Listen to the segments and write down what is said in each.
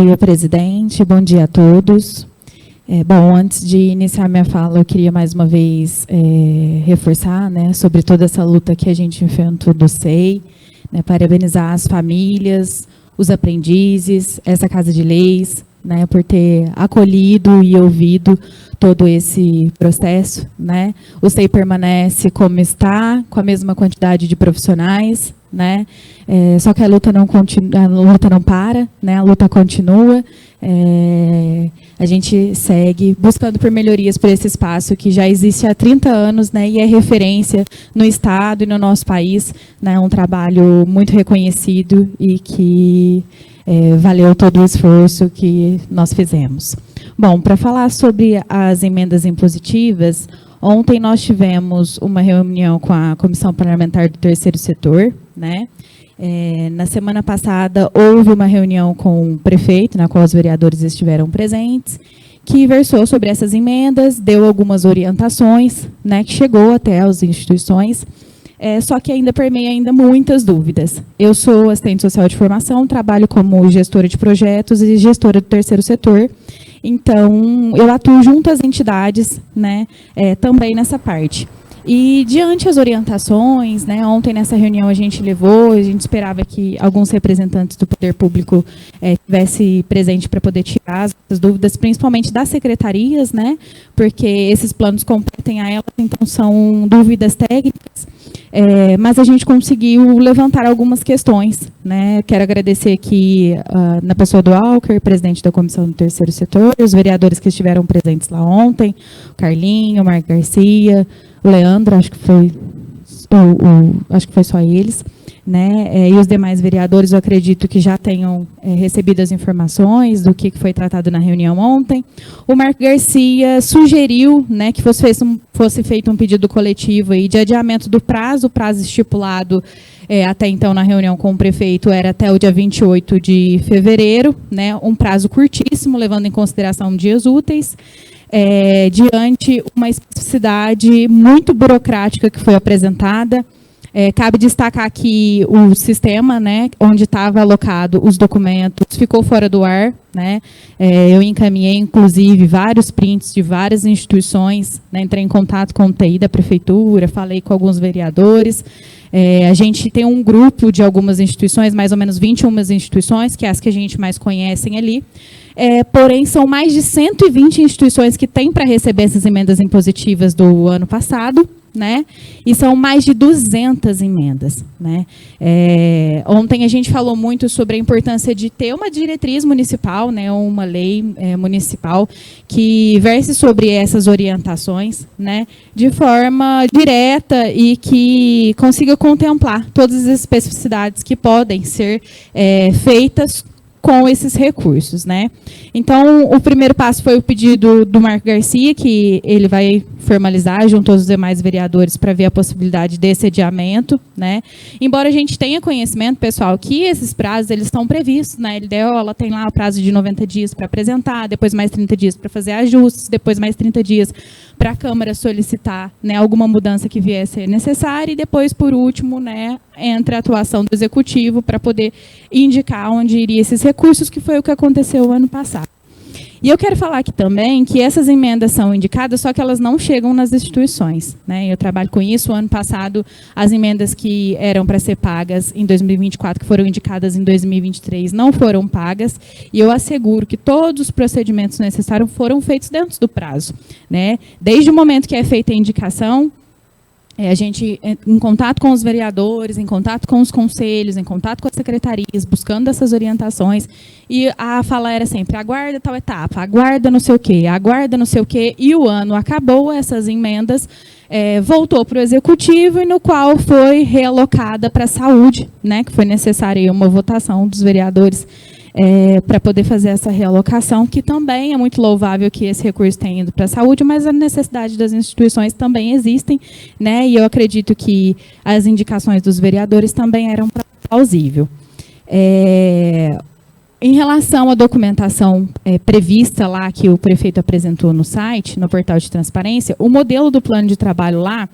dia, presidente. Bom dia a todos. Bom, antes de iniciar minha fala, eu queria mais uma vez reforçar, né, sobre toda essa luta que a gente enfrentou do SEI, né, parabenizar as famílias, os aprendizes, essa Casa de Leis, né, por ter acolhido e ouvido todo esse processo, né. O SEI permanece como está, com a mesma quantidade de profissionais, né, só que a luta não para, né, a luta continua. A gente segue buscando por melhorias para esse espaço que já existe há 30 anos, né, e é referência no Estado e no nosso país, né, um trabalho muito reconhecido e que valeu todo o esforço que nós fizemos. Bom, para falar sobre as emendas impositivas, ontem nós tivemos uma reunião com a Comissão Parlamentar do Terceiro Setor, né? Na semana passada, houve uma reunião com o prefeito, na qual os vereadores estiveram presentes, que versou sobre essas emendas, deu algumas orientações, né, que chegou até as instituições, só que ainda permeia muitas dúvidas. Eu sou assistente social de formação, trabalho como gestora de projetos e gestora do terceiro setor, então eu atuo junto às entidades, né, também nessa parte. E, diante das orientações, né, ontem nessa reunião a gente esperava que alguns representantes do poder público estivessem presentes para poder tirar as dúvidas, principalmente das secretarias, né, porque esses planos competem a elas, então são dúvidas técnicas, mas a gente conseguiu levantar algumas questões, né. Quero agradecer aqui na pessoa do Alker, presidente da Comissão do Terceiro Setor, os vereadores que estiveram presentes lá ontem, o Carlinho, o Marco Garcia, o Leandro, acho que foi só eles, né? E os demais vereadores, eu acredito que já tenham recebido as informações do que foi tratado na reunião ontem. O Marco Garcia sugeriu, né, que fosse feito um pedido coletivo aí de adiamento do prazo. O prazo estipulado até então na reunião com o prefeito era até o dia 28 de fevereiro, né? Um prazo curtíssimo, levando em consideração dias úteis. Diante uma especificidade muito burocrática que foi apresentada. Cabe destacar que o sistema, né, onde estava alocado os documentos ficou fora do ar, né? Eu encaminhei, inclusive, vários prints de várias instituições, né, entrei em contato com o TI da prefeitura, falei com alguns vereadores. A gente tem um grupo de algumas instituições, mais ou menos 21 instituições, que é as que a gente mais conhecem ali. Porém, são mais de 120 instituições que têm para receber essas emendas impositivas do ano passado, né? E são mais de 200 emendas, né? Ontem a gente falou muito sobre a importância de ter uma diretriz municipal, né, uma lei municipal que verse sobre essas orientações, né, de forma direta e que consiga contemplar todas as especificidades que podem ser feitas com esses recursos, né? Então, o primeiro passo foi o pedido do Marco Garcia, que ele vai formalizar junto aos demais vereadores para ver a possibilidade desse adiamento, né? Embora a gente tenha conhecimento, pessoal, que esses prazos eles estão previstos, né? A LDO, ela tem lá o prazo de 90 dias para apresentar, depois mais 30 dias para fazer ajustes, depois mais 30 dias para a Câmara solicitar, né, alguma mudança que viesse a ser necessária e depois, por último, né, entra a atuação do Executivo para poder indicar onde iriam esses recursos, que foi o que aconteceu o ano passado. E eu quero falar aqui também que essas emendas são indicadas, só que elas não chegam nas instituições, né? Eu trabalho com isso. O ano passado, as emendas que eram para ser pagas em 2024, que foram indicadas em 2023, não foram pagas. E eu asseguro que todos os procedimentos necessários foram feitos dentro do prazo, né? Desde o momento que é feita a indicação, a gente, em contato com os vereadores, em contato com os conselhos, em contato com as secretarias, buscando essas orientações, e a fala era sempre, aguarda tal etapa, aguarda não sei o quê, aguarda não sei o quê, e o ano acabou, essas emendas voltou para o Executivo, e no qual foi realocada para a saúde, né, que foi necessária uma votação dos vereadores para poder fazer essa realocação, que também é muito louvável que esse recurso tenha ido para a saúde, mas a necessidade das instituições também existem, né? E eu acredito que as indicações dos vereadores também eram plausível. Em relação à documentação prevista lá, que o prefeito apresentou no site, no portal de transparência, o modelo do plano de trabalho lá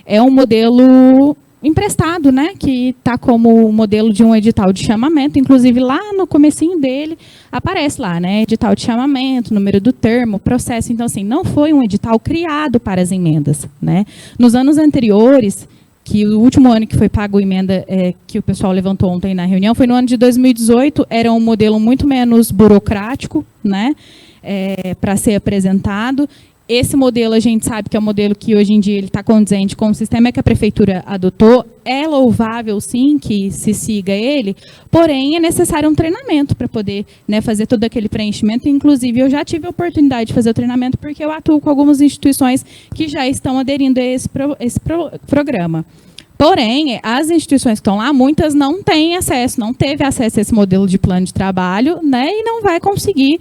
é um modelo emprestado, né, que está como modelo de um edital de chamamento, inclusive lá no comecinho dele aparece lá, né, edital de chamamento, número do termo, processo. Então, assim, não foi um edital criado para as emendas, né. Nos anos anteriores, que o último ano que foi pago a emenda que o pessoal levantou ontem na reunião foi no ano de 2018, era um modelo muito menos burocrático, né, para ser apresentado. Esse modelo, a gente sabe que é um modelo que, hoje em dia, ele está condizente com o sistema que a prefeitura adotou. É louvável, sim, que se siga ele, porém, é necessário um treinamento para poder, né, fazer todo aquele preenchimento. Inclusive, eu já tive a oportunidade de fazer o treinamento, porque eu atuo com algumas instituições que já estão aderindo a esse programa. Porém, as instituições que estão lá, muitas não têm acesso, não teve acesso a esse modelo de plano de trabalho, né, e não vai conseguir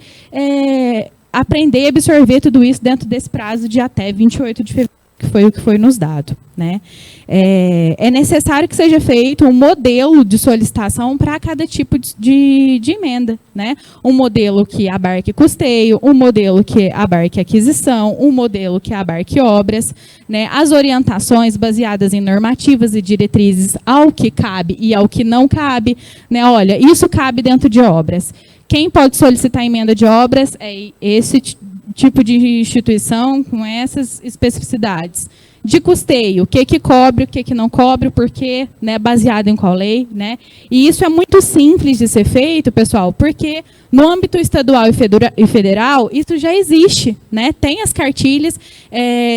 aprender e absorver tudo isso dentro desse prazo de até 28 de fevereiro, que foi o que foi nos dado, né? É necessário que seja feito um modelo de solicitação para cada tipo de emenda, né? Um modelo que abarque custeio, um modelo que abarque aquisição, um modelo que abarque obras, né? As orientações baseadas em normativas e diretrizes ao que cabe e ao que não cabe, né? Olha, isso cabe dentro de obras. Quem pode solicitar emenda de obras é esse tipo de instituição com essas especificidades. De custeio, o que cobre, o que não cobre, o porquê, né, baseado em qual lei, né? E isso é muito simples de ser feito, pessoal, porque no âmbito estadual e federal, isso já existe, né? Tem as cartilhas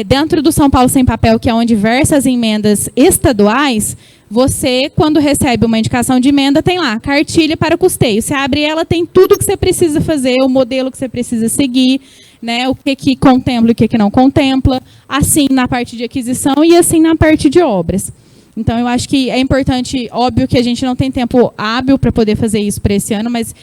dentro do São Paulo Sem Papel, que é onde versa as emendas estaduais. Você, quando recebe uma indicação de emenda, tem lá, cartilha para custeio. Você abre ela, tem tudo que você precisa fazer, o modelo que você precisa seguir, né, o que contempla e o que não contempla, assim na parte de aquisição e assim na parte de obras. Então, eu acho que é importante, óbvio que a gente não tem tempo hábil para poder fazer isso para esse ano, mas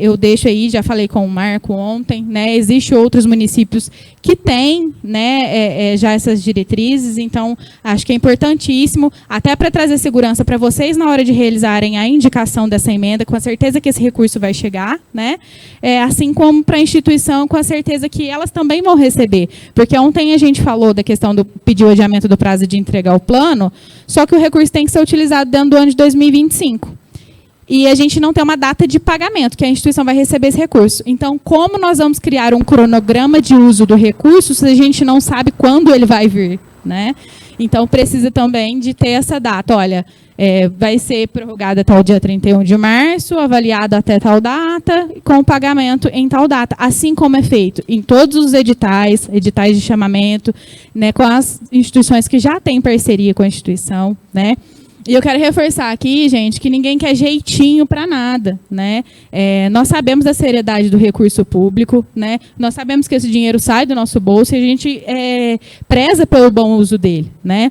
eu deixo aí, já falei com o Marco ontem, né, existem outros municípios que têm, né, já essas diretrizes, então acho que é importantíssimo, até para trazer segurança para vocês na hora de realizarem a indicação dessa emenda, com a certeza que esse recurso vai chegar, né, assim como para a instituição, com a certeza que elas também vão receber, porque ontem a gente falou da questão do pedir o adiamento do prazo de entregar o plano, só que o recurso tem que ser utilizado dentro do ano de 2025. E a gente não tem uma data de pagamento, que a instituição vai receber esse recurso. Então, como nós vamos criar um cronograma de uso do recurso se a gente não sabe quando ele vai vir, né? Então, precisa também de ter essa data. Olha, vai ser prorrogada até o dia 31 de março, avaliado até tal data, com pagamento em tal data. Assim como é feito em todos os editais de chamamento, né, com as instituições que já têm parceria com a instituição, né? E eu quero reforçar aqui, gente, que ninguém quer jeitinho para nada, né? Nós sabemos da seriedade do recurso público, né? Nós sabemos que esse dinheiro sai do nosso bolso e a gente preza pelo bom uso dele, né?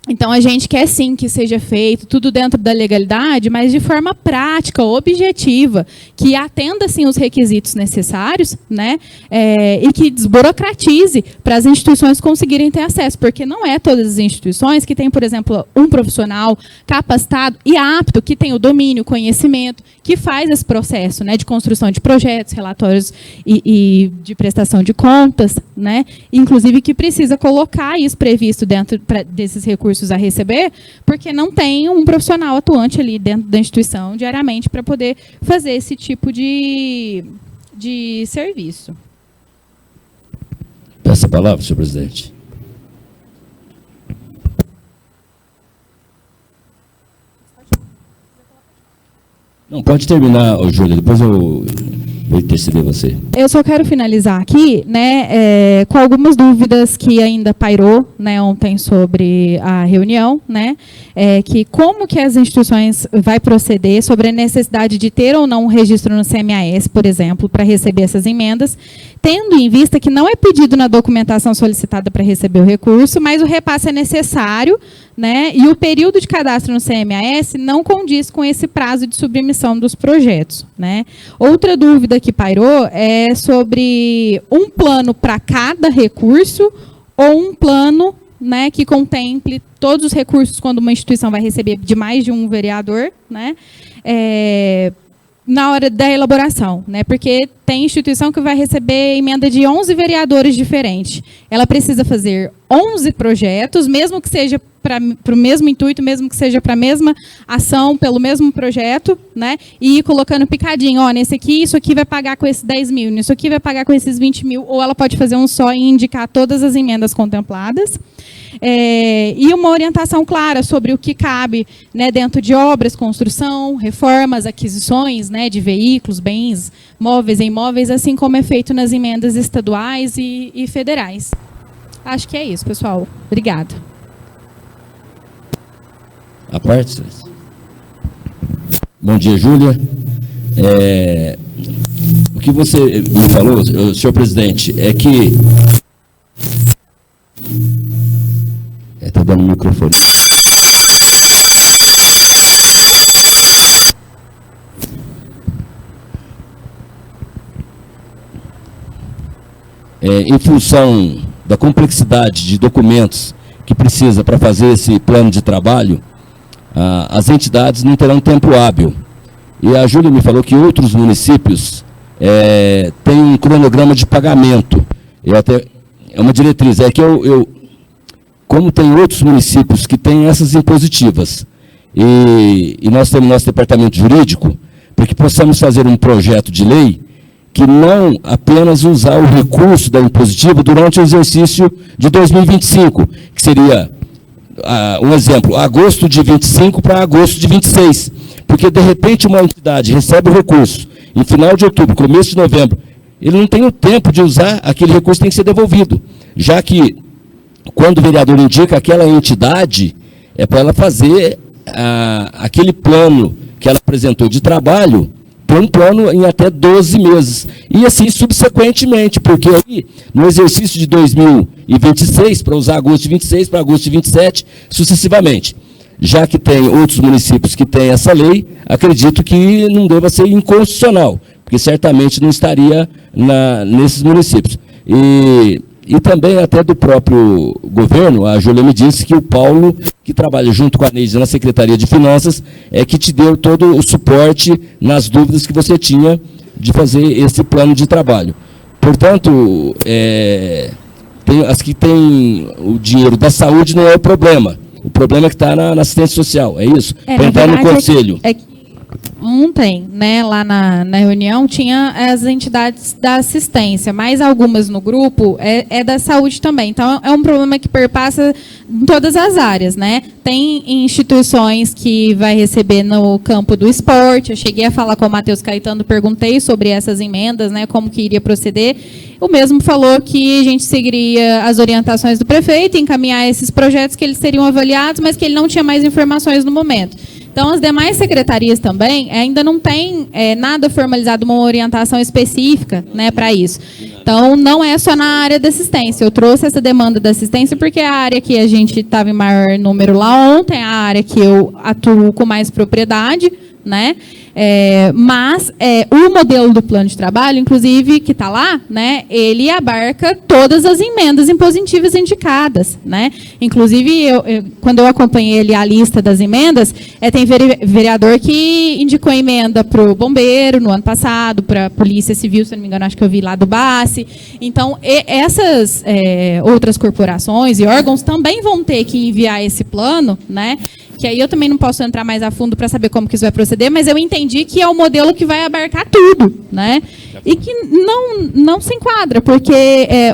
Então, a gente quer sim que seja feito tudo dentro da legalidade, mas de forma prática, objetiva, que atenda sim os requisitos necessários, né, e que desburocratize para as instituições conseguirem ter acesso, porque não é todas as instituições que têm, por exemplo, um profissional capacitado e apto, que tem o domínio, o conhecimento, que faz esse processo, né, de construção de projetos, relatórios e de prestação de contas, né, inclusive que precisa colocar isso previsto dentro desses recursos a receber, porque não tem um profissional atuante ali dentro da instituição diariamente para poder fazer esse tipo de serviço. Peço a palavra, senhor presidente. Não, pode terminar, Júlia, depois eu vou interceder você. Eu só quero finalizar aqui, né, com algumas dúvidas que ainda pairou, né, ontem sobre a reunião, né, que como que as instituições vai proceder sobre a necessidade de ter ou não um registro no CMAS, por exemplo, para receber essas emendas, tendo em vista que não é pedido na documentação solicitada para receber o recurso, mas o repasse é necessário, né, e o período de cadastro no CMAS não condiz com esse prazo de submissão dos projetos, né. Outra dúvida que pairou é sobre um plano para cada recurso ou um plano, né, que contemple todos os recursos quando uma instituição vai receber de mais de um vereador, né, na hora da elaboração, né, porque tem instituição que vai receber emenda de 11 vereadores diferentes. Ela precisa fazer 11 projetos, mesmo que seja para o mesmo intuito, mesmo que seja para a mesma ação, pelo mesmo projeto, né? E ir colocando picadinho, ó, nesse aqui, isso aqui vai pagar com esses 10 mil, nisso aqui vai pagar com esses 20 mil, ou ela pode fazer um só e indicar todas as emendas contempladas. E uma orientação clara sobre o que cabe, né, dentro de obras, construção, reformas, aquisições, né, de veículos, bens, móveis e imóveis, assim como é feito nas emendas estaduais e federais. Acho que é isso, pessoal. Obrigada. A parte. Bom dia, Júlia. O que você me falou, senhor presidente, é que... Está dando o microfone. Em função da complexidade de documentos que precisa para fazer esse plano de trabalho, as entidades não terão tempo hábil. E a Júlia me falou que outros municípios têm um cronograma de pagamento. É uma diretriz. É que como tem outros municípios que têm essas impositivas, e nós temos nosso departamento jurídico, para que possamos fazer um projeto de lei que não apenas usar o recurso da impositiva durante o exercício de 2025, que seria, um exemplo, agosto de 25 para agosto de 26, porque de repente uma entidade recebe o recurso em final de outubro, começo de novembro, ele não tem o tempo de usar, aquele recurso tem que ser devolvido, já que quando o vereador indica aquela entidade, é para ela fazer aquele plano que ela apresentou de trabalho, por um plano em até 12 meses. E assim subsequentemente, porque aí, no exercício de 2026, para usar agosto de 26, para agosto de 27, sucessivamente. Já que tem outros municípios que têm essa lei, acredito que não deva ser inconstitucional, porque certamente não estaria nesses municípios. E também até do próprio governo, a Júlia me disse que o Paulo, que trabalha junto com a Neide na Secretaria de Finanças, que te deu todo o suporte nas dúvidas que você tinha de fazer esse plano de trabalho. Portanto, as que têm o dinheiro da saúde não é o problema. O problema é que está na assistência social, é isso? Para entrar no conselho. Ontem, né, lá na reunião, tinha as entidades da assistência, mas algumas no grupo é da saúde também. Então, é um problema que perpassa em todas as áreas, né? Tem instituições que vai receber no campo do esporte. Eu cheguei a falar com o Matheus Caetano, perguntei sobre essas emendas, né, como que iria proceder. O mesmo falou que a gente seguiria as orientações do prefeito, encaminhar esses projetos que eles seriam avaliados, mas que ele não tinha mais informações no momento. Então, as demais secretarias também ainda não têm nada formalizado, uma orientação específica, né, para isso. Então, não é só na área da assistência. Eu trouxe essa demanda da assistência porque é a área que a gente estava em maior número lá ontem, é a área que eu atuo com mais propriedade, né? Mas o modelo do plano de trabalho, inclusive, que está lá, né, ele abarca todas as emendas impositivas indicadas, né? Inclusive, quando eu acompanhei ali a lista das emendas, tem vereador que indicou emenda para o bombeiro no ano passado, para a Polícia Civil, se não me engano, acho que eu vi lá do BACE. Então, essas outras corporações e órgãos também vão ter que enviar esse plano, né? Que aí eu também não posso entrar mais a fundo para saber como que isso vai proceder, mas eu entendi que é o modelo que vai abarcar tudo, né? E que não se enquadra, porque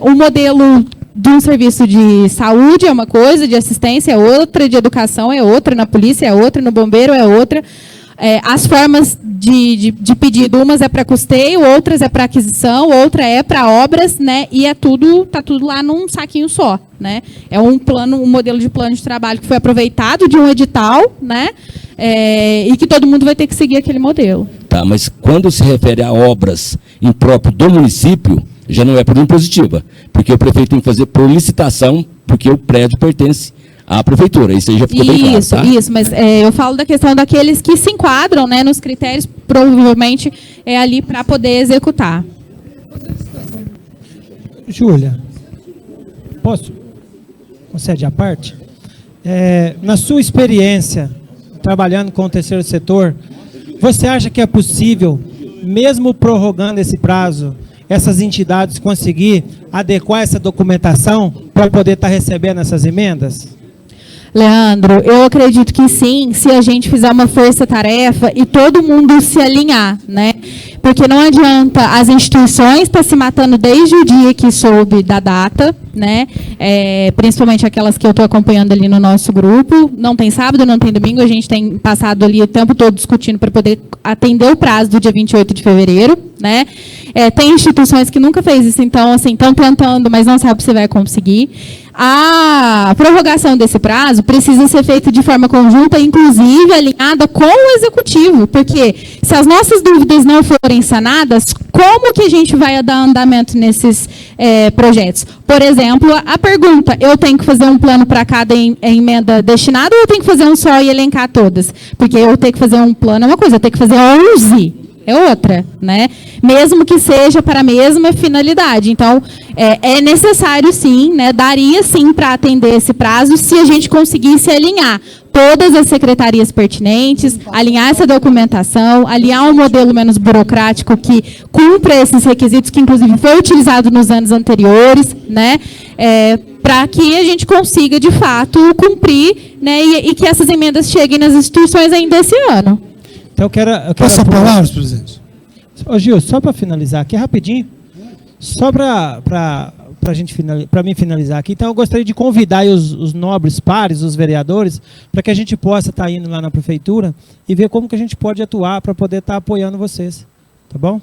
o modelo de um serviço de saúde é uma coisa, de assistência é outra, de educação é outra, na polícia é outra, no bombeiro é outra. As formas de pedido, umas é para custeio, outras é para aquisição, outra é para obras, né? E tá tudo lá num saquinho só, né? É um modelo de plano de trabalho que foi aproveitado de um edital, né? E que todo mundo vai ter que seguir aquele modelo. Tá, mas quando se refere a obras impróprias do município, já não é por impositiva, porque o prefeito tem que fazer por licitação, porque o prédio pertence à prefeitura. Isso aí já ficou bem claro, tá? Isso, mas eu falo da questão daqueles que se enquadram, né, nos critérios, provavelmente é ali para poder executar. Júlia, posso? Concede a parte? Na sua experiência, trabalhando com o terceiro setor, você acha que é possível, mesmo prorrogando esse prazo, essas entidades conseguir adequar essa documentação para poder estar recebendo essas emendas? Leandro, eu acredito que sim, se a gente fizer uma força-tarefa e todo mundo se alinhar, né? Porque não adianta as instituições estar se matando desde o dia que soube da data, né? Principalmente aquelas que eu estou acompanhando ali no nosso grupo. Não tem sábado, não tem domingo, a gente tem passado ali o tempo todo discutindo para poder atender o prazo do dia 28 de fevereiro, né? Tem instituições que nunca fez isso, então, assim, estão tentando, mas não sabe se vai conseguir. A prorrogação desse prazo precisa ser feita de forma conjunta, inclusive alinhada com o executivo, porque se as nossas dúvidas não forem sanadas, como que a gente vai dar andamento nesses projetos? Por exemplo, a pergunta, eu tenho que fazer um plano para cada emenda destinada ou eu tenho que fazer um só e elencar todas? Porque eu tenho que fazer um plano é uma coisa, eu tenho que fazer 11 é outra, né? Mesmo que seja para a mesma finalidade. Então, é necessário sim, né? Daria sim para atender esse prazo se a gente conseguisse alinhar todas as secretarias pertinentes, alinhar essa documentação, alinhar um modelo menos burocrático que cumpra esses requisitos que, inclusive, foi utilizado nos anos anteriores, né? Para que a gente consiga, de fato, cumprir, né? E que essas emendas cheguem nas instituições ainda esse ano. Então, eu quero Passa a palavra, presidente. Ô, Gil, só para finalizar aqui, rapidinho, só para mim finalizar aqui, então eu gostaria de convidar aí os nobres pares, os vereadores, para que a gente possa estar indo lá na prefeitura e ver como que a gente pode atuar para poder estar apoiando vocês, tá bom?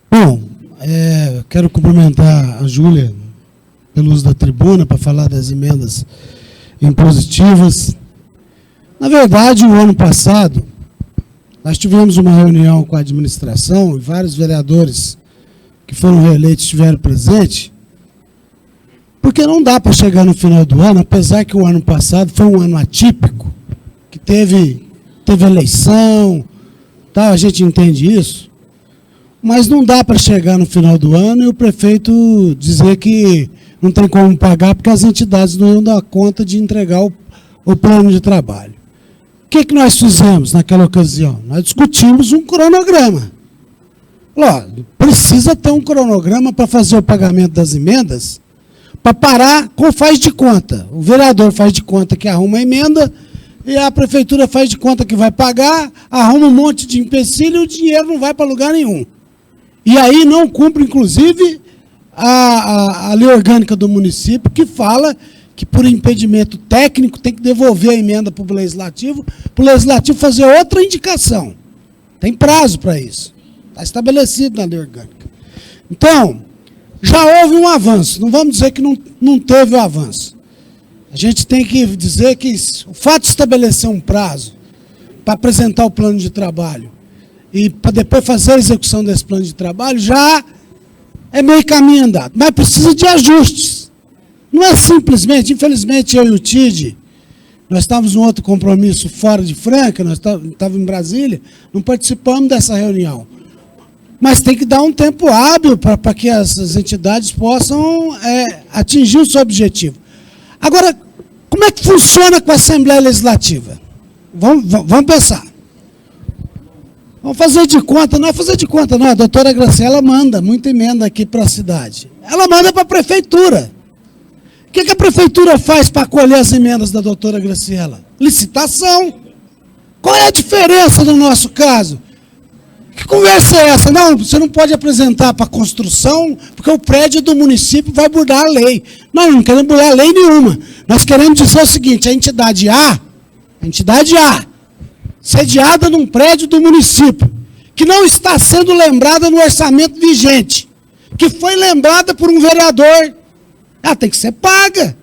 Bom, quero cumprimentar a Júlia pelo uso da tribuna para falar das emendas impositivas. Na verdade, o ano passado, nós tivemos uma reunião com a administração e vários vereadores que foram reeleitos estiveram presentes, porque não dá para chegar no final do ano, apesar que o ano passado foi um ano atípico, que teve eleição, tá? A gente entende isso, mas não dá para chegar no final do ano e o prefeito dizer que não tem como pagar porque as entidades não iam dar conta de entregar o plano de trabalho. O que nós fizemos naquela ocasião? Nós discutimos um cronograma. Precisa ter um cronograma para fazer o pagamento das emendas, para parar com faz de conta. O vereador faz de conta que arruma a emenda e a prefeitura faz de conta que vai pagar, arruma um monte de empecilho e o dinheiro não vai para lugar nenhum. E aí não cumpre, inclusive, a lei orgânica do município, que fala que por impedimento técnico tem que devolver a emenda para o legislativo fazer outra indicação. Tem prazo para isso. Está estabelecido na lei orgânica. Então, já houve um avanço. Não vamos dizer que não teve o avanço. A gente tem que dizer que o fato de estabelecer um prazo para apresentar o plano de trabalho e para depois fazer a execução desse plano de trabalho já é meio caminho andado, mas precisa de ajustes. Não é simplesmente, infelizmente eu e o TID, nós estávamos em outro compromisso fora de Franca, nós estávamos em Brasília, não participamos dessa reunião. Mas tem que dar um tempo hábil para que essas entidades possam atingir o seu objetivo. Agora, como é que funciona com a Assembleia Legislativa? Vamos pensar. Vamos fazer de conta, não é fazer de conta, não. A doutora Graciela manda muita emenda aqui para a cidade. Ela manda para a prefeitura. O que a prefeitura faz para acolher as emendas da doutora Graciela? Licitação. Qual é a diferença no nosso caso? Que conversa é essa? Não, você não pode apresentar para construção, porque o prédio do município vai burlar a lei. Nós não queremos burlar lei nenhuma. Nós queremos dizer o seguinte, a entidade A, sediada num prédio do município, que não está sendo lembrada no orçamento vigente, que foi lembrada por um vereador, ela tem que ser paga.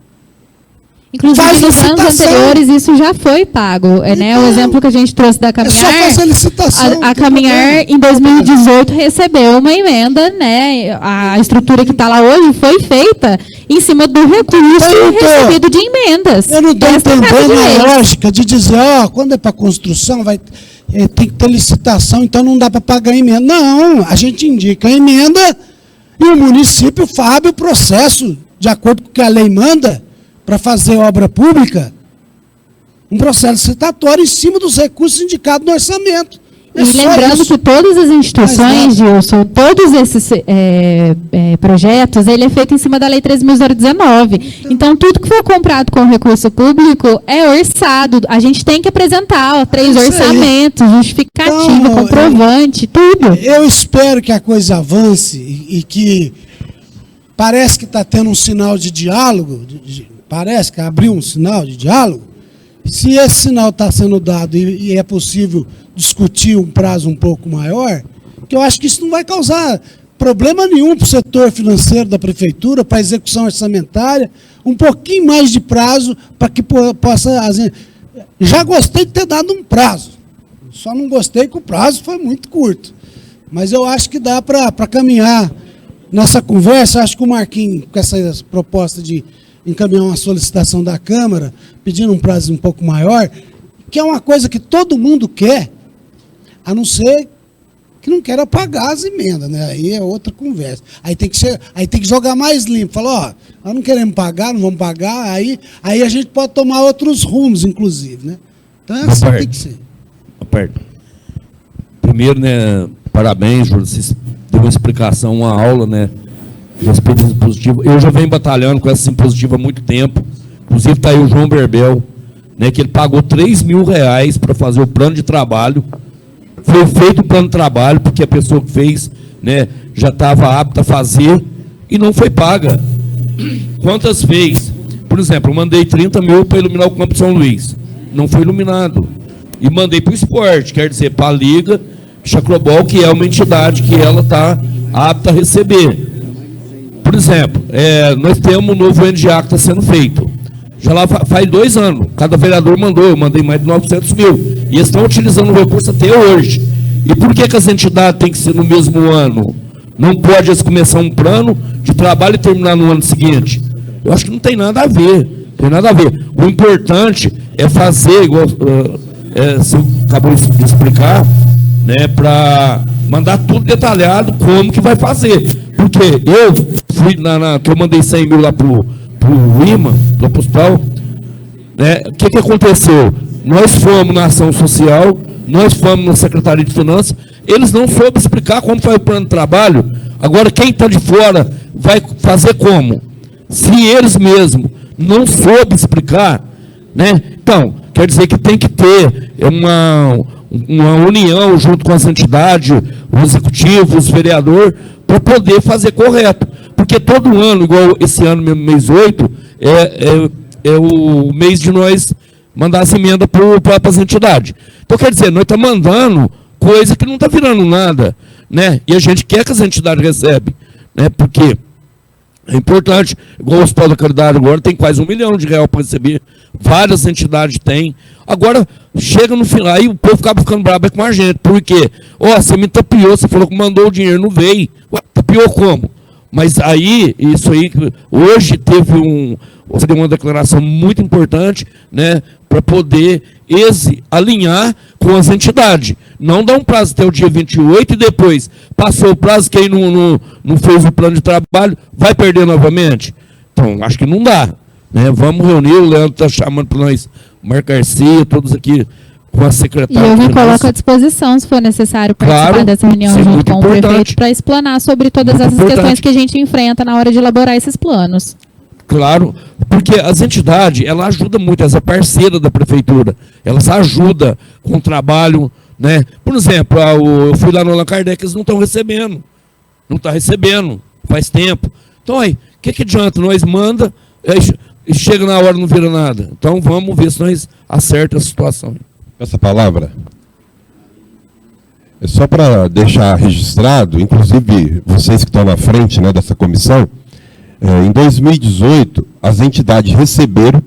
Inclusive, nos anos anteriores, isso já foi pago. Né? O exemplo que a gente trouxe da Caminhar, só fazer licitação, a Caminhar, em 2018, recebeu uma emenda, né? A estrutura que está lá hoje foi feita em cima do recurso recebido de emendas. Eu não estou entendendo a lógica de dizer, quando é para construção, tem que ter licitação, então não dá para pagar a emenda. Não, a gente indica a emenda e o município abre o processo, de acordo com o que a lei manda, para fazer obra pública, um processo licitatório em cima dos recursos indicados no orçamento. E lembrando que todas as instituições, Gilson, todos esses projetos, ele é feito em cima da Lei 13.019. Então, tudo que for comprado com recurso público é orçado. A gente tem que apresentar 3 orçamentos, justificativa, comprovante, tudo. Eu espero que a coisa avance e que parece que está tendo um sinal de diálogo, parece que abriu um sinal de diálogo. Se esse sinal está sendo dado e é possível discutir um prazo um pouco maior, que eu acho que isso não vai causar problema nenhum para o setor financeiro da prefeitura, para a execução orçamentária, um pouquinho mais de prazo para que possa... Já gostei de ter dado um prazo, só não gostei que o prazo foi muito curto, mas eu acho que dá para caminhar nessa conversa. Acho que o Marquinhos, com essa proposta de encaminhar uma solicitação da Câmara, pedindo um prazo um pouco maior, que é uma coisa que todo mundo quer, a não ser que não queira pagar as emendas, né? Aí é outra conversa. Aí tem que jogar mais limpo. Falar, nós não queremos pagar, não vamos pagar, aí a gente pode tomar outros rumos, inclusive, né? Então é assim que tem que ser. Primeiro, né, parabéns, Júlio, você deu uma explicação, uma aula, né, de respeito ao impositivo. Eu já venho batalhando com essa impositiva há muito tempo. Inclusive está aí o João Berbel, né, que ele pagou R$3.000 para fazer o plano de trabalho. Foi feito o plano de trabalho, porque a pessoa que fez, né, já estava apta a fazer e não foi paga. Quantas fez? Por exemplo, eu mandei 30 mil para iluminar o Campo de São Luís. Não foi iluminado. E mandei para o esporte, quer dizer, para a Liga Chacrobol, que é uma entidade que ela está apta a receber. Por exemplo, nós temos um novo NGA que está sendo feito. Já lá faz 2 anos, cada vereador mandou, eu mandei mais de 900 mil. E eles estão utilizando o recurso até hoje. E por que as entidades têm que ser no mesmo ano? Não pode eles começar um plano de trabalho e terminar no ano seguinte? Eu acho que não tem nada a ver. Tem nada a ver. O importante é fazer, igual você acabou de explicar, né, para mandar tudo detalhado como que vai fazer. Porque eu fui que eu mandei 100 mil lá pro IMA, do Apostol, né? O que aconteceu? Nós fomos na ação social, nós fomos na Secretaria de Finanças, eles não souberam explicar como foi o plano de trabalho. Agora, quem está de fora vai fazer como? Se eles mesmos não souberam explicar, né? Então, quer dizer que tem que ter uma união junto com as entidades, o executivo, os vereadores, para poder fazer correto. Porque todo ano, igual esse ano mesmo, mês 8, é o mês de nós mandar as emendas para as entidades. Então, quer dizer, nós estamos mandando coisa que não está virando nada, né? E a gente quer que as entidades recebam, né? Porque é importante, igual o Hospital da Caridade agora tem quase R$1 milhão para receber, várias entidades têm. Agora, chega no final, aí o povo acaba ficando bravo com a gente. Por quê? Você me tapiou, você falou que mandou o dinheiro, não veio. Tapiou como? Mas aí, isso aí, hoje teve uma declaração muito importante, né, para poder alinhar com as entidades. Não dá um prazo até o dia 28 e depois passou o prazo, quem não fez o plano de trabalho, vai perder novamente? Então, acho que não dá. Né? Vamos reunir, o Leandro está chamando para nós, o Marco Garcia, todos aqui, com a secretária. E eu me coloco à disposição, se for necessário, participar dessa reunião junto com o prefeito, para explanar sobre todas essas questões que a gente enfrenta na hora de elaborar esses planos. Claro, porque as entidades, ela ajuda muito, essa parceira da prefeitura, elas ajudam com o trabalho, né? Por exemplo, eu fui lá no Allan Kardec, eles não estão recebendo, não estão recebendo, faz tempo. Então, aí, o que adianta? Nós manda, e chega na hora e não vira nada. Então, vamos ver se nós acertamos a situação. Essa palavra é só para deixar registrado, inclusive vocês que estão na frente, né, dessa comissão, em 2018, as entidades receberam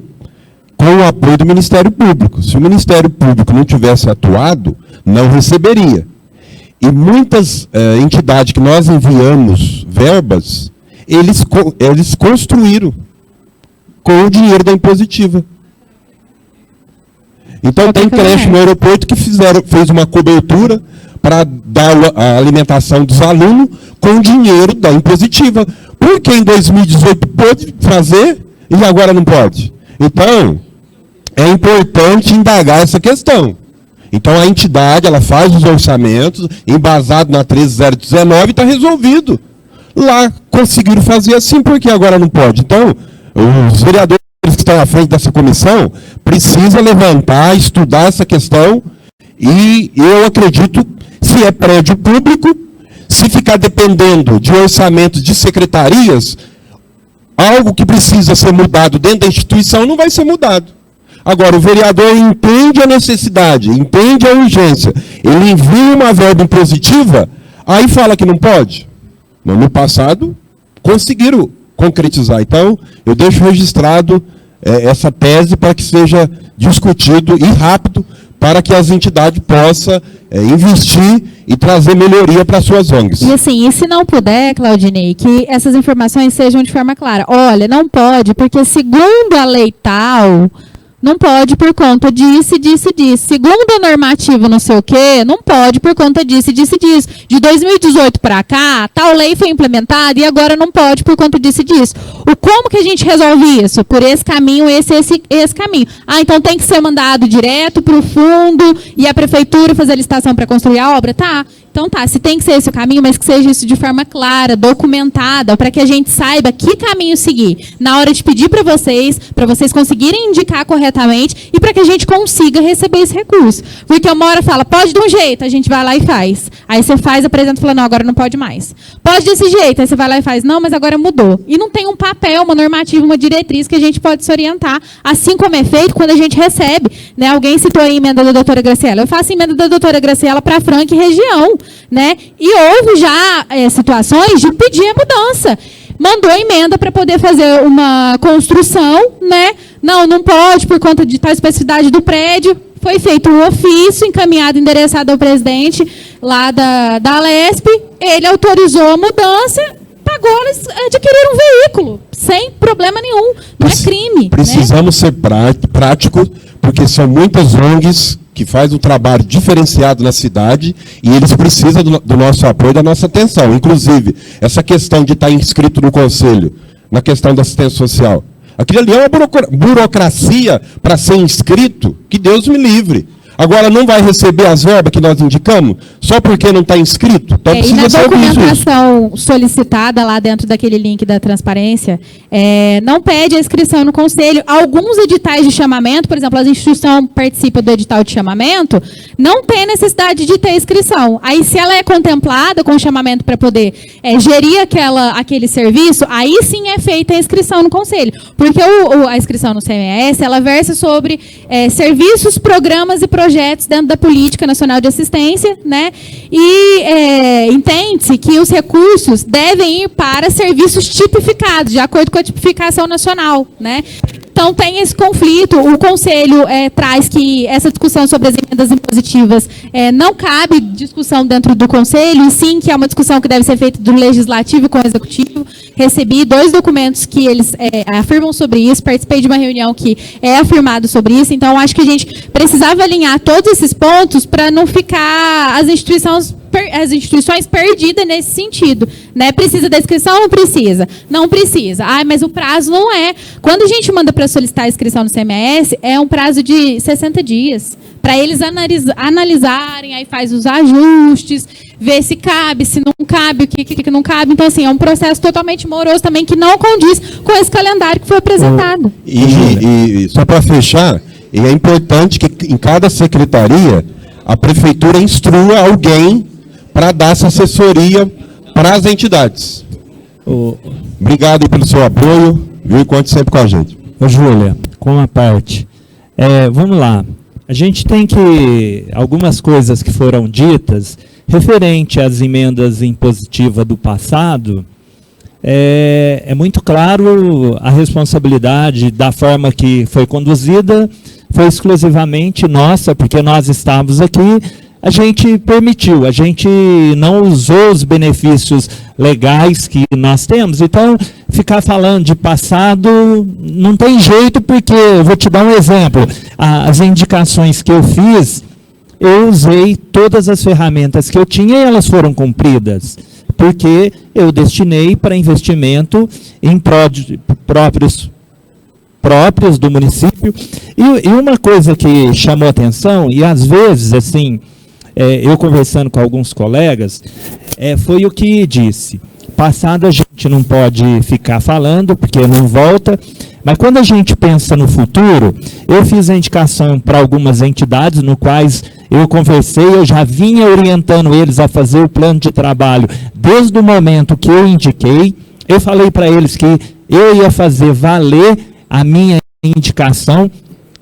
com o apoio do Ministério Público. Se o Ministério Público não tivesse atuado, não receberia. E muitas entidades que nós enviamos verbas, eles construíram com o dinheiro da impositiva. Então tem creche no aeroporto que fez uma cobertura para dar a alimentação dos alunos com o dinheiro da impositiva. Por que em 2018 pôde fazer e agora não pode? Então, é importante indagar essa questão. Então a entidade, ela faz os orçamentos, embasado na 13019, e está resolvido. Lá conseguiram fazer assim, porque agora não pode. Então, os vereadores que estão à frente dessa comissão precisam levantar, estudar essa questão, e eu acredito, se é prédio público, se ficar dependendo de orçamentos de secretarias, algo que precisa ser mudado dentro da instituição não vai ser mudado. Agora, o vereador entende a necessidade, entende a urgência, ele envia uma verba impositiva, aí fala que não pode. Mas no passado, conseguiram concretizar. Então, eu deixo registrado essa tese para que seja discutido e rápido, para que as entidades possam investir e trazer melhoria para as suas ONGs. E assim, e se não puder, Claudinei, que essas informações sejam de forma clara. Olha, não pode, porque segundo a lei tal, não pode por conta disso, disso, disso. Segundo a normativa não sei o quê, não pode por conta disso, disso, disso. De 2018 para cá, tal lei foi implementada e agora não pode por conta disso, disso. Como que a gente resolve isso? Por esse caminho, esse caminho. Ah, então tem que ser mandado direto para o fundo e a prefeitura fazer a licitação para construir a obra? Tá. Então tá, se tem que ser esse o caminho, mas que seja isso de forma clara, documentada, para que a gente saiba que caminho seguir na hora de pedir para vocês conseguirem indicar corretamente e para que a gente consiga receber esse recurso. Porque uma hora fala, pode de um jeito, a gente vai lá e faz. Aí você faz, apresenta e fala, não, agora não pode mais. Pode desse jeito, aí você vai lá e faz, não, mas agora mudou. E não tem um papel, uma normativa, uma diretriz que a gente pode se orientar, assim como é feito quando a gente recebe. Né? Alguém citou a emenda da doutora Graciela. Eu faço a emenda da doutora Graciela para Franca e região. Né? E houve já situações de pedir a mudança. Mandou a emenda para poder fazer uma construção, né? Não pode por conta de tal especificidade do prédio. Foi feito um ofício, encaminhado, endereçado ao presidente lá da Alesp. Ele autorizou a mudança, pagou, eles adquiriram um veículo, sem problema nenhum. Não é crime. Precisamos ser práticos, porque são muitas ONGs que faz um trabalho diferenciado na cidade e eles precisam do nosso apoio, da nossa atenção. Inclusive, essa questão de estar inscrito no conselho, na questão da assistência social. Aquilo ali é uma burocracia para ser inscrito, que Deus me livre. Agora, não vai receber as verbas que nós indicamos só porque não está inscrito? Então, e na documentação solicitada lá dentro daquele link da transparência, não pede a inscrição no conselho. Alguns editais de chamamento, por exemplo, as instituições participam do edital de chamamento, não tem necessidade de ter inscrição. Aí, se ela é contemplada com o chamamento para poder gerir aquele serviço, aí sim é feita a inscrição no conselho. Porque a inscrição no CMS, ela versa sobre serviços, programas e projetos dentro da Política Nacional de Assistência, né? E entende-se que os recursos devem ir para serviços tipificados, de acordo com a tipificação nacional, né? Então, tem esse conflito. O Conselho traz que essa discussão sobre as emendas impositivas não cabe discussão dentro do Conselho, e sim que é uma discussão que deve ser feita do Legislativo com o Executivo. Recebi 2 documentos que eles afirmam sobre isso, participei de uma reunião que é afirmado sobre isso, então acho que a gente precisava alinhar todos esses pontos para não ficar as instituições perdidas nesse sentido. Né? Precisa da inscrição ou não precisa? Não precisa. Mas o prazo não é. Quando a gente manda para solicitar a inscrição no CMS, é um prazo de 60 dias. Para eles analisarem, aí faz os ajustes, ver se cabe, se não cabe, o que não cabe. Então, assim, é um processo totalmente moroso também, que não condiz com esse calendário que foi apresentado. E só para fechar, é importante que em cada secretaria a prefeitura instrua alguém para dar essa assessoria para as entidades. Obrigado pelo seu apoio, viu, e conte sempre com a gente. Júlia, com a parte. Vamos lá. A gente tem algumas coisas que foram ditas referente às emendas impositivas do passado, é muito claro a responsabilidade da forma que foi conduzida, foi exclusivamente nossa, porque nós estávamos aqui, a gente permitiu, a gente não usou os benefícios legais que nós temos. Então, ficar falando de passado não tem jeito, porque, eu vou te dar um exemplo, as indicações que eu fiz, eu usei todas as ferramentas que eu tinha e elas foram cumpridas, porque eu destinei para investimento em próprios do município E uma coisa que chamou atenção, e às vezes, assim, eu conversando com alguns colegas, foi o que disse. Passado a gente não pode ficar falando, porque não volta, mas quando a gente pensa no futuro, eu fiz a indicação para algumas entidades, no quais eu conversei, eu já vinha orientando eles a fazer o plano de trabalho desde o momento que eu indiquei. Eu falei para eles que eu ia fazer valer a minha indicação.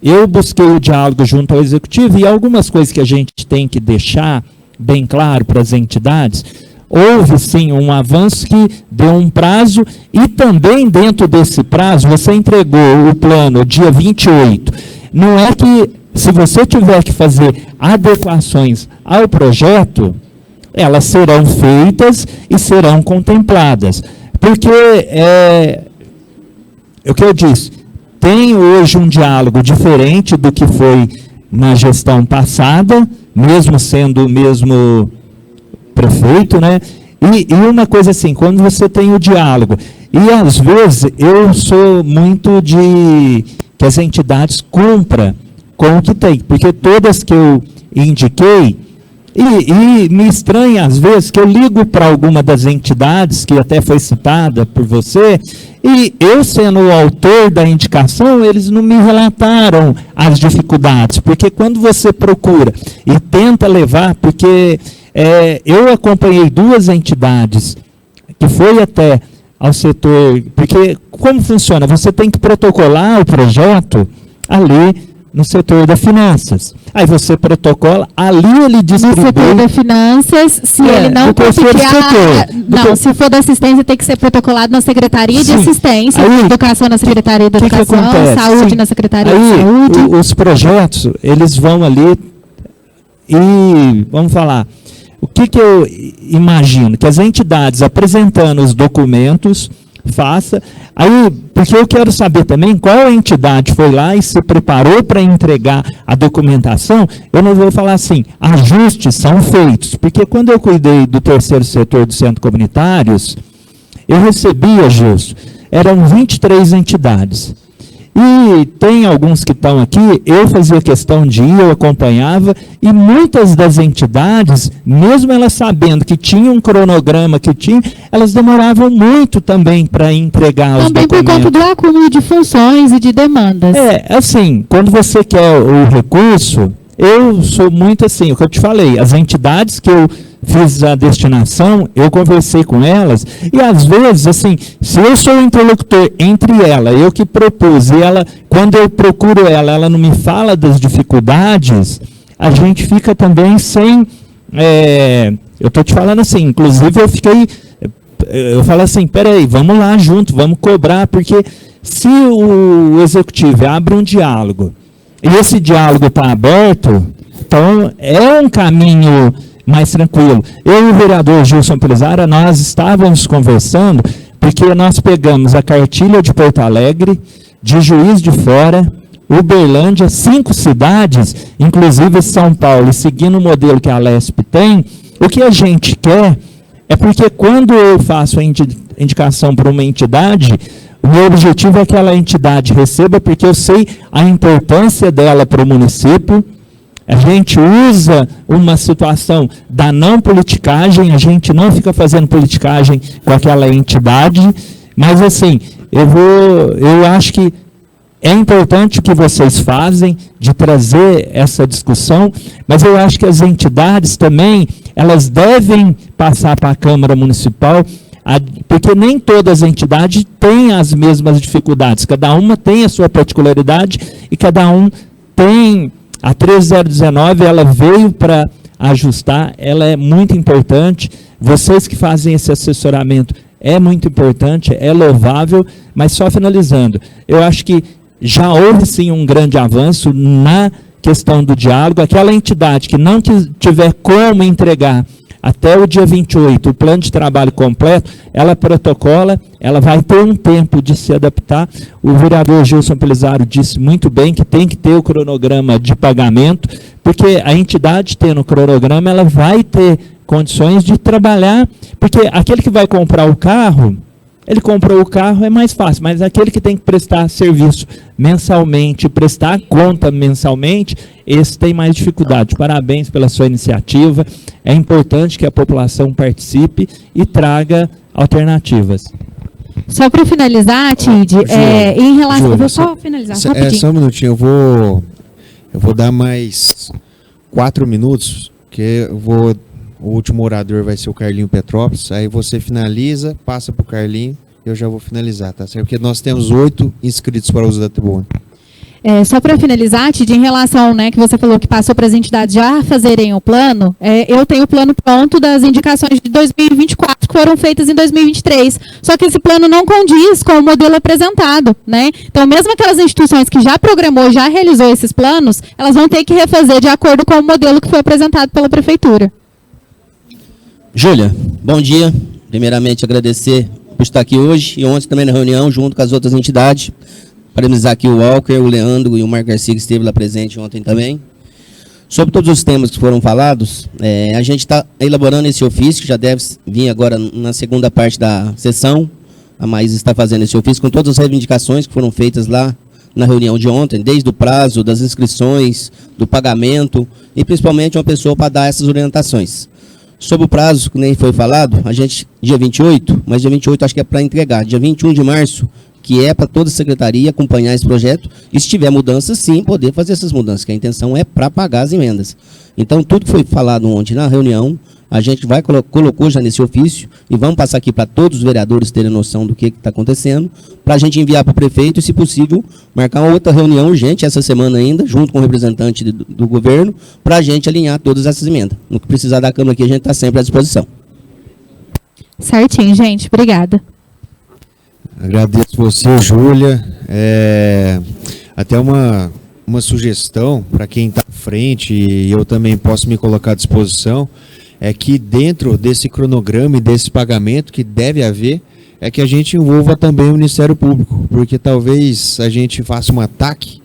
Eu busquei o diálogo junto ao executivo e algumas coisas que a gente tem que deixar bem claro para as entidades. Houve sim um avanço que deu um prazo e também dentro desse prazo você entregou o plano dia 28. Não é que se você tiver que fazer adequações ao projeto, elas serão feitas e serão contempladas. Porque, o que eu disse, tem hoje um diálogo diferente do que foi na gestão passada, mesmo sendo o mesmo prefeito, né? E uma coisa assim, quando você tem o diálogo, e às vezes eu sou muito de que as entidades cumpram com o que tem, porque todas que eu indiquei, e me estranha às vezes que eu ligo para alguma das entidades, que até foi citada por você, e eu sendo o autor da indicação, eles não me relataram as dificuldades, porque quando você procura e tenta levar, porque eu acompanhei 2 entidades, que foi até ao setor, porque como funciona? Você tem que protocolar o projeto ali no setor das finanças. Aí você protocola, ali ele distribui... No setor das finanças, se ele não conseguir... se for da assistência, tem que ser protocolado na Secretaria de Assistência, Educação na Secretaria de Educação, Saúde na Secretaria de Saúde. Os projetos, eles vão ali e, vamos falar, o que eu imagino? Que as entidades apresentando os documentos, faça. Aí, porque eu quero saber também qual entidade foi lá e se preparou para entregar a documentação. Eu não vou falar assim, ajustes são feitos. Porque quando eu cuidei do terceiro setor dos centros comunitários, eu recebia, Gilson, eram 23 entidades. E tem alguns que estão aqui, eu fazia questão de ir, eu acompanhava, e muitas das entidades, mesmo elas sabendo que tinha um cronograma que tinha, elas demoravam muito também para entregar os documentos. Também por conta do acúmulo de funções e de demandas. Assim, quando você quer o recurso, eu sou muito assim, o que eu te falei, as entidades que eu fiz a destinação, eu conversei com elas, e às vezes, assim, se eu sou o interlocutor entre ela, eu que propus, e ela, quando eu procuro ela, ela não me fala das dificuldades, a gente fica também sem, eu estou te falando assim, inclusive eu falo assim, peraí, vamos lá junto, vamos cobrar, porque se o executivo abre um diálogo, e esse diálogo está aberto, então é um caminho mais tranquilo. Eu e o vereador Gilson Pelizara, nós estávamos conversando, porque nós pegamos a cartilha de Porto Alegre, de Juiz de Fora, Uberlândia, 5 cidades, inclusive São Paulo, e seguindo o modelo que a Lesp tem, o que a gente quer é porque quando eu faço a indicação para uma entidade, o meu objetivo é que aquela entidade receba, porque eu sei a importância dela para o município. A gente usa uma situação da não politicagem, a gente não fica fazendo politicagem com aquela entidade, mas assim, eu acho que é importante o que vocês fazem de trazer essa discussão, mas eu acho que as entidades também, elas devem passar para a Câmara Municipal, porque nem todas as entidades têm as mesmas dificuldades, cada uma tem a sua particularidade e cada um tem... A 13019, ela veio para ajustar, ela é muito importante, vocês que fazem esse assessoramento, é muito importante, é louvável, mas só finalizando, eu acho que já houve sim um grande avanço na questão do diálogo, aquela entidade que não tiver como entregar até o dia 28 o plano de trabalho completo, ela protocola, ela vai ter um tempo de se adaptar. O vereador Gilson Pelizaro disse muito bem que tem que ter o cronograma de pagamento, porque a entidade tendo o cronograma, ela vai ter condições de trabalhar, porque aquele que vai comprar o carro, Ele comprou o carro, é mais fácil, mas aquele que tem que prestar serviço mensalmente, prestar conta mensalmente, esse tem mais dificuldade. Parabéns pela sua iniciativa. É importante que a população participe e traga alternativas. Só para finalizar, Tid, em relação... Júlia, eu vou só finalizar, rapidinho. Só um minutinho, eu vou dar mais 4 minutos, porque o último orador vai ser o Carlinho Petrópolis, aí você finaliza, passa para o Carlinho, eu já vou finalizar, tá certo? Porque nós temos 8 inscritos para o uso da tribuna. Só para finalizar, Tid, em relação, né, que você falou que passou para as entidades já fazerem o plano, eu tenho o plano pronto das indicações de 2024 que foram feitas em 2023. Só que esse plano não condiz com o modelo apresentado, né? Então, mesmo aquelas instituições que já programou, já realizou esses planos, elas vão ter que refazer de acordo com o modelo que foi apresentado pela Prefeitura. Júlia, bom dia. Primeiramente, agradecer por estar aqui hoje e ontem também na reunião, junto com as outras entidades. Parabenizar aqui o Walker, o Leandro e o Marco Garcia, que esteve lá presente ontem também. Sobre todos os temas que foram falados, a gente está elaborando esse ofício, que já deve vir agora na segunda parte da sessão. A Maísa está fazendo esse ofício com todas as reivindicações que foram feitas lá na reunião de ontem, desde o prazo, das inscrições, do pagamento, e principalmente uma pessoa para dar essas orientações. Sobre o prazo, que nem foi falado, a gente, dia 28, mas dia 28 acho que é para entregar, dia 21 de março, que é para toda a secretaria acompanhar esse projeto, e se tiver mudanças, sim, poder fazer essas mudanças, que a intenção é para pagar as emendas. Então, tudo que foi falado ontem na reunião, a gente colocou já nesse ofício, e vamos passar aqui para todos os vereadores terem noção do que está acontecendo, para a gente enviar para o prefeito e, se possível, marcar uma outra reunião urgente essa semana ainda, junto com o representante do governo, para a gente alinhar todas essas emendas. No que precisar da Câmara aqui, a gente está sempre à disposição. Certinho, gente. Obrigada. Agradeço você, Júlia. Até uma sugestão para quem está à frente, e eu também posso me colocar à disposição, é que dentro desse cronograma e desse pagamento que deve haver, é que a gente envolva também o Ministério Público, porque talvez a gente faça um ataque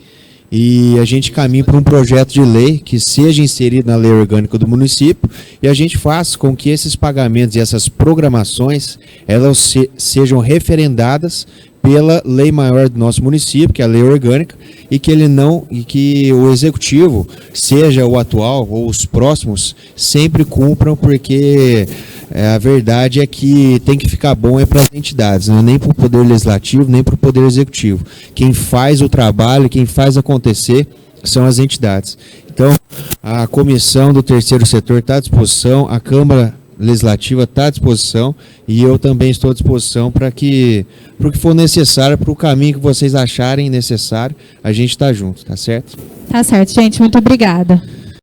e a gente caminhe para um projeto de lei que seja inserido na lei orgânica do município, e a gente faça com que esses pagamentos e essas programações, elas sejam referendadas pela lei maior do nosso município, que é a lei orgânica, e que o executivo, seja o atual ou os próximos, sempre cumpram, porque a verdade é que tem que ficar bom para as entidades, não é nem para o poder legislativo, nem para o poder executivo. Quem faz o trabalho, quem faz acontecer, são as entidades. Então, a comissão do terceiro setor está à disposição, a Câmara Legislativa está à disposição, e eu também estou à disposição para o que for necessário, para o caminho que vocês acharem necessário, a gente está junto, tá certo? Tá certo, gente. Muito obrigada.